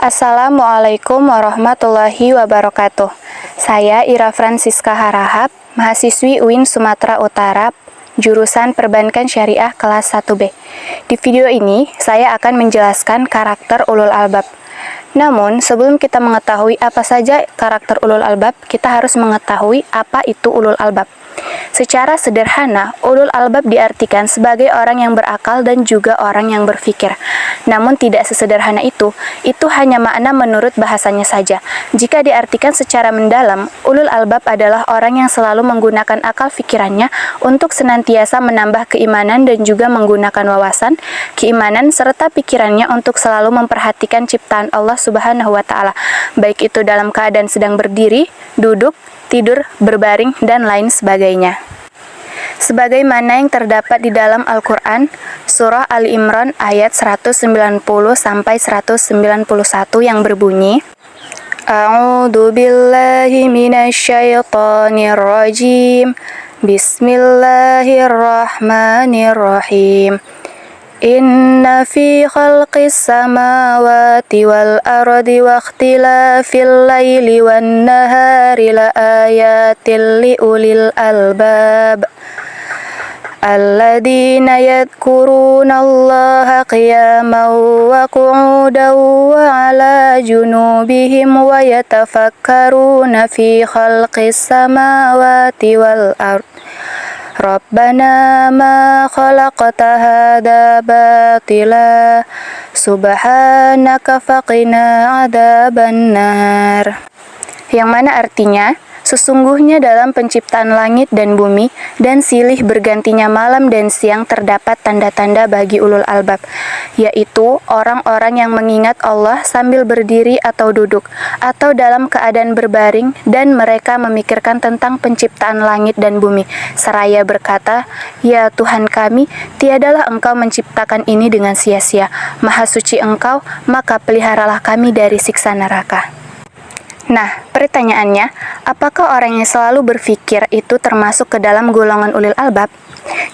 Assalamualaikum warahmatullahi wabarakatuh. Saya Ira Francisca Harahap, mahasiswi UIN Sumatera Utara, jurusan Perbankan Syariah kelas 1B. Di video ini, saya akan menjelaskan karakter ulul albab. Namun, sebelum kita mengetahui apa saja karakter ulul albab, kita harus mengetahui apa itu ulul albab. Secara sederhana, ulul albab diartikan sebagai orang yang berakal dan juga orang yang berfikir. Namun tidak sesederhana itu hanya makna menurut bahasanya saja. Jika diartikan secara mendalam, ulul albab adalah orang yang selalu menggunakan akal fikirannya untuk senantiasa menambah keimanan dan juga menggunakan wawasan, keimanan, serta pikirannya untuk selalu memperhatikan ciptaan Allah Subhanahu wa Ta'ala, baik itu dalam keadaan sedang berdiri, duduk, tidur, berbaring, dan lain sebagainya. Sebagaimana yang terdapat di dalam Al-Quran, Surah Ali Imran ayat 190-191 yang berbunyi, A'udzu billahi minasyaitonir rajim. Bismillahirrahmanirrahim. Inna fi khalqis samawati wal ardi wa ikhtilafil laili wan nahari la ayatil li ulil albab alladzina yadhkuruna Allaha qiyaman wa qu'udan wa 'ala junubihim wa yatafakkaruna fi khalqis samawati wal ardi Rabbana ma khalaqta hadza batila subhanaka faqina adzabannar. Yang mana artinya, sesungguhnya dalam penciptaan langit dan bumi dan silih bergantinya malam dan siang terdapat tanda-tanda bagi ulul albab, yaitu orang-orang yang mengingat Allah sambil berdiri atau duduk, atau dalam keadaan berbaring, dan mereka memikirkan tentang penciptaan langit dan bumi, seraya berkata, Ya Tuhan kami, tiadalah Engkau menciptakan ini dengan sia-sia, Maha Suci Engkau, maka peliharalah kami dari siksa neraka. Nah, pertanyaannya, apakah orang yang selalu berfikir itu termasuk ke dalam golongan ulil albab?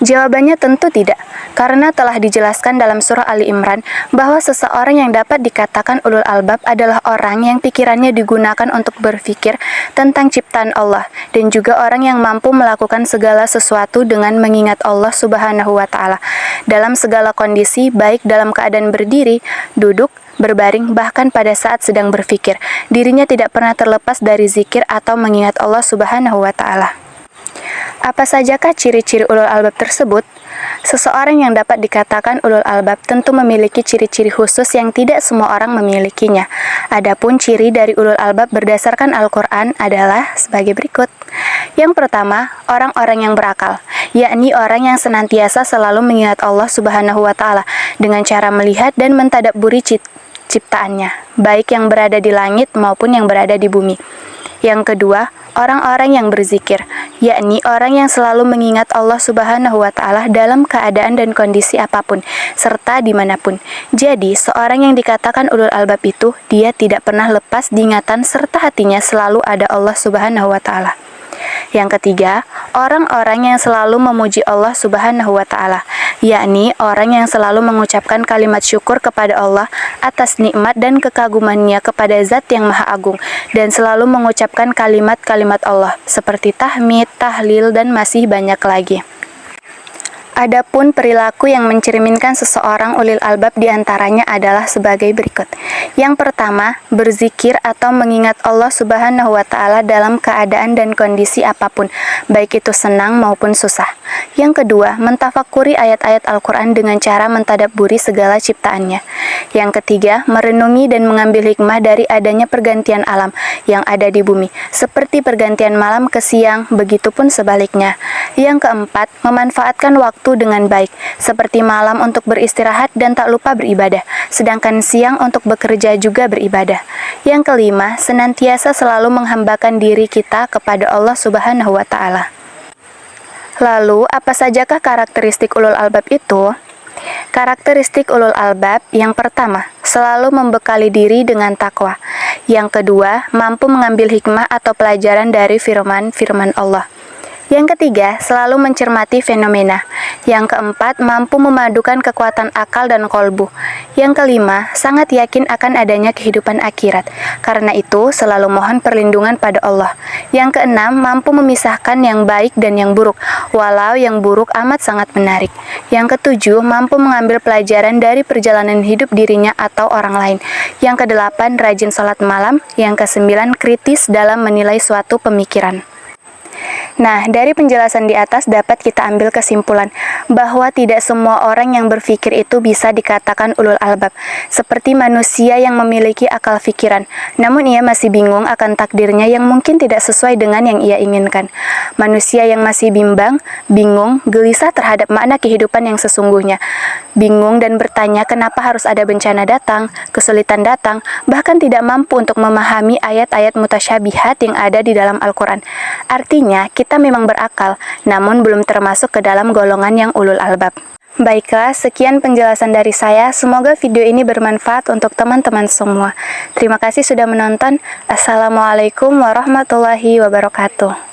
Jawabannya tentu tidak, karena telah dijelaskan dalam surah Ali Imran bahwa seseorang yang dapat dikatakan ulul albab adalah orang yang pikirannya digunakan untuk berfikir tentang ciptaan Allah, dan juga orang yang mampu melakukan segala sesuatu dengan mengingat Allah Subhanahu wa Ta'ala dalam segala kondisi, baik dalam keadaan berdiri, duduk, berbaring, bahkan pada saat sedang berfikir. Dirinya tidak pernah terlepas dari zikir atau mengingat Allah Subhanahu wa Ta'ala. Apa sajakah ciri-ciri ulul albab tersebut? Seseorang yang dapat dikatakan ulul albab tentu memiliki ciri-ciri khusus yang tidak semua orang memilikinya. Adapun ciri dari ulul albab berdasarkan Al-Quran adalah sebagai berikut. Yang pertama, orang-orang yang berakal, yakni orang yang senantiasa selalu mengingat Allah Subhanahu wa Ta'ala dengan cara melihat dan mentadabburi ciptaannya, baik yang berada di langit maupun yang berada di bumi. Yang kedua, orang-orang yang berzikir, yakni orang yang selalu mengingat Allah Subhanahu wa Ta'ala dalam keadaan dan kondisi apapun, serta dimanapun. Jadi, seorang yang dikatakan ulul albab itu, dia tidak pernah lepas diingatan serta hatinya selalu ada Allah Subhanahu wa Ta'ala. Yang ketiga, orang-orang yang selalu memuji Allah Subhanahu wa Ta'ala, yakni orang yang selalu mengucapkan kalimat syukur kepada Allah atas nikmat dan kekagumannya kepada Zat yang Maha Agung, dan selalu mengucapkan kalimat-kalimat Allah seperti tahmid, tahlil, dan masih banyak lagi. Adapun perilaku yang mencerminkan seseorang ulil albab diantaranya adalah sebagai berikut. Yang pertama, berzikir atau mengingat Allah Subhanahu wa Ta'ala dalam keadaan dan kondisi apapun, baik itu senang maupun susah. Yang kedua, mentafakuri ayat-ayat Al-Quran dengan cara mentadabburi segala ciptaannya. Yang ketiga, merenungi dan mengambil hikmah dari adanya pergantian alam yang ada di bumi, seperti pergantian malam ke siang, begitupun sebaliknya. Yang keempat, memanfaatkan waktu dengan baik, seperti malam untuk beristirahat dan tak lupa beribadah, sedangkan siang untuk bekerja juga beribadah. Yang kelima, senantiasa selalu menghambakan diri kita kepada Allah Subhanahu wa Ta'ala. Lalu, apa sajakah karakteristik ulul albab itu? Karakteristik ulul albab yang pertama, selalu membekali diri dengan takwa. Yang kedua, mampu mengambil hikmah atau pelajaran dari firman-firman Allah. Yang ketiga, selalu mencermati fenomena. Yang keempat, mampu memadukan kekuatan akal dan kolbu. Yang kelima, sangat yakin akan adanya kehidupan akhirat. Karena itu, selalu mohon perlindungan pada Allah. Yang keenam, mampu memisahkan yang baik dan yang buruk, walau yang buruk amat sangat menarik. Yang ketujuh, mampu mengambil pelajaran dari perjalanan hidup dirinya atau orang lain. Yang kedelapan, rajin sholat malam. Yang kesembilan, kritis dalam menilai suatu pemikiran. Nah, dari penjelasan di atas dapat kita ambil kesimpulan bahwa tidak semua orang yang berpikir itu bisa dikatakan ulul albab, seperti manusia yang memiliki akal pikiran, namun ia masih bingung akan takdirnya yang mungkin tidak sesuai dengan yang ia inginkan. Manusia yang masih bimbang, bingung, gelisah terhadap makna kehidupan yang sesungguhnya, bingung dan bertanya kenapa harus ada bencana datang, kesulitan datang, bahkan tidak mampu untuk memahami ayat-ayat mutasyabihat yang ada di dalam Al-Quran. Artinya, kita memang berakal, namun belum termasuk ke dalam golongan yang ulul albab. Baiklah, sekian penjelasan dari saya. Semoga video ini bermanfaat untuk teman-teman semua. Terima kasih sudah menonton. Assalamualaikum warahmatullahi wabarakatuh.